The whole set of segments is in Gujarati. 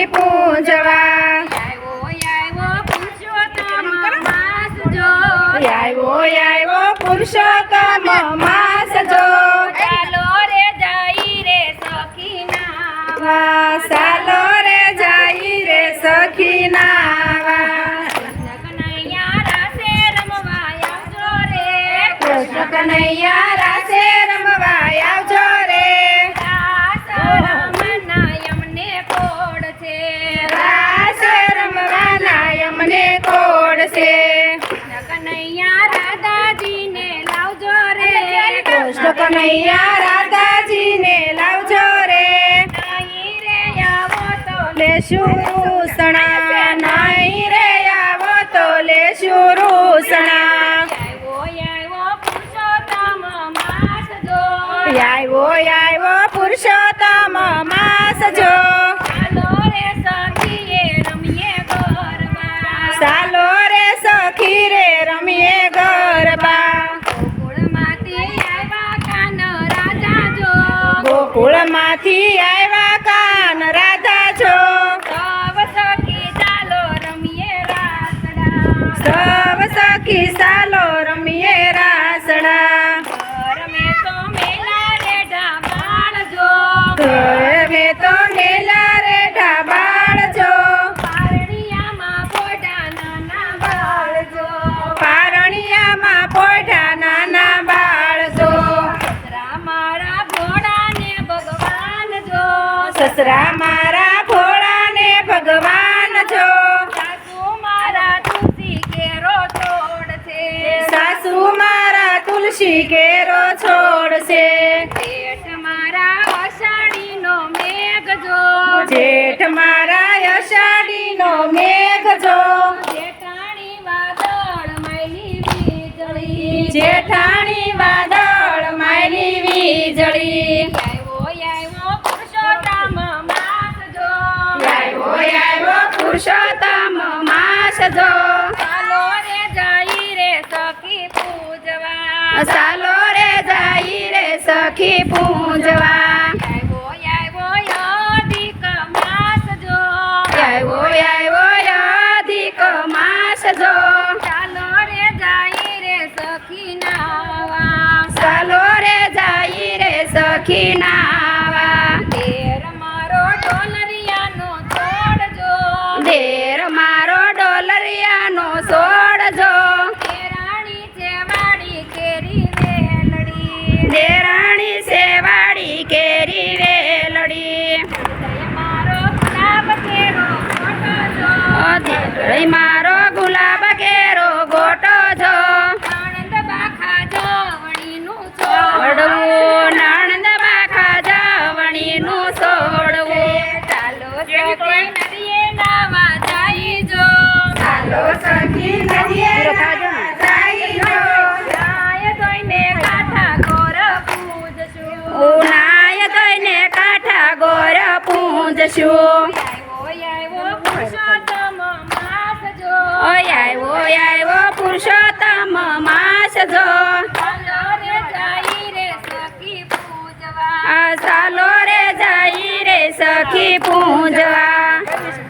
સખી પૂજવા આવ્યો પુરુષોત્તમ માસ જો ચાલો રે જઈ રે સખી નાવા ચાલો રે જઈ રે સખી નાવા કૃષ્ણ કનૈયા રાસે રમવા આવજો રે રાસે રમવાના યમને કોડ છે કનૈયા રાધાજીને લાવજો રે કૃષ્ણ કનૈયા રાધાજીને લાવજો રે નહીં રે આવો તો લેશું રૂસણા નહીં રે આવો તો લેશું રૂસણા આવ્યો પુરુષોત્તમ માસ જો ચાલો રે સખીએ રમીએ ગરબા ચાલો રે સખી રે રમીએ ગરબા ગોકુળમાંથી આવ્યા કાન રાજા જો ગોકુળમાંથી આવ્યા કાન રાધા છો સૌ સખી ચાલો રમીએ રાસડા સૌ સખી ચાલો રમીએ રાસડા મેં તો મેલા રે ઢાબાળ જો પારણિયામાં પોઢા નાના બાળ જો પારણિયામાં પોઢા નાના બાળ જો સસરા મારા ભોળાને ભગવાન જો સસરા મારા ભોળાને ભગવાન જો સાસુ મારા તુલસી કેરો છોડ છે સાસુ મારા તુલસી કેરો છોડ છે જેઠ મારા અષાઢીનો મેઘ જો જેઠ મારા અષાઢીનો મેઘ જો જેઠાણી વાદળ માયલી વીજળી જેઠાણી વાદળ માયલી વીજળી આવ્યો પુરુષોત્તમ માસ જો આવ્યો પુરુષોત્તમ માસ જો ચાલો રે જઈ રે સખી પૂજવા ચાલો રે જઈ રે સખી પૂજવા અધિક માસ જો આવ્યો અધિક માસ જો ચાલો રે જઈ રે સખી નાવા ચાલો રે જઈ રે સખી નાવા તેર મારો ડોલરિયાનો છોડજો દેર મારો ડોલરિયાનો છોડજો દેરાણી છે વાડી કેરી વેલડી દેરાણી સેવાડી કેરી વેલડી મારો ગુલાબ કેરો ફોટો જો મારો ગુલાબ કેરો ગોટો જો આનંદ બાખા જવણીનું છોડ છોડવું નણંદ બાખા જવણીનું છોડવું ચાલો સખી નદીએ નાવા જાય જો ચાલો સખી નદીએ જઈ જો નાય ધોઈને કાંઠા ગોર પૂજશું ઉનાય દઈને કાંઠા ગોર પૂજશું આવ્યો પુરુષોત્તમ માસ જો આવ્યો પુરુષોત્તમ માસ જો ચાલો રે જઈ રે સખી પૂજવા ચાલો રે જઈ રે સખી પૂજવા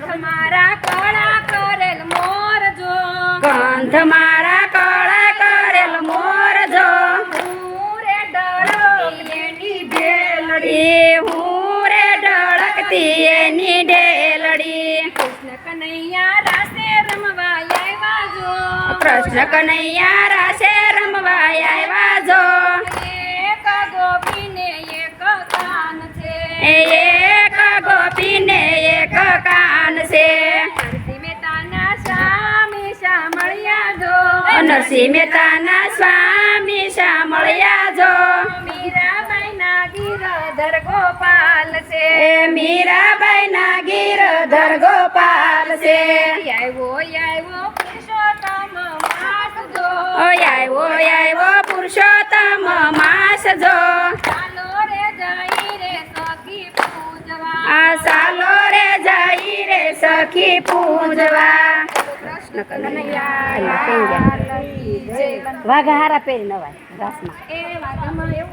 તમારા કળા કરેલ મોર જો કંઠ મારા કળા કરેલ મોર જો હું રે ડળતી એની ભેલડી હું રે ઢળકતી એની ઢેલડી કૃષ્ણ કનૈયા રાસે રમવા આવ્યા જો કૃષ્ણ કનૈયા રાસે રમવા આવ્યા જો એક ગોપીને એક કાન છે એક ગોપીને એક કાન છે નરસિંહ મહેતાના સ્વામી સાંભળ્યા જો નરસિંહ મહેતાના સ્વામી સાંભળ્યા જો મીરાબાઈના ગિરધર ગોપાલ છે મીરાબાઈના ગિરધર ગોપાલ છે આવ્યો પુરુષોત્તમ માસ જો આવ્યો પુરુષોત્તમ માસ જો ચાલો રે જઈ રે સખી પૂજવા ચાલો રે જઈ રે સખી પૂજવા કૃષ્ણ કનૈયા વાઘા હારા પહેરી નવાય રાસમાં એ વાતમાં એવું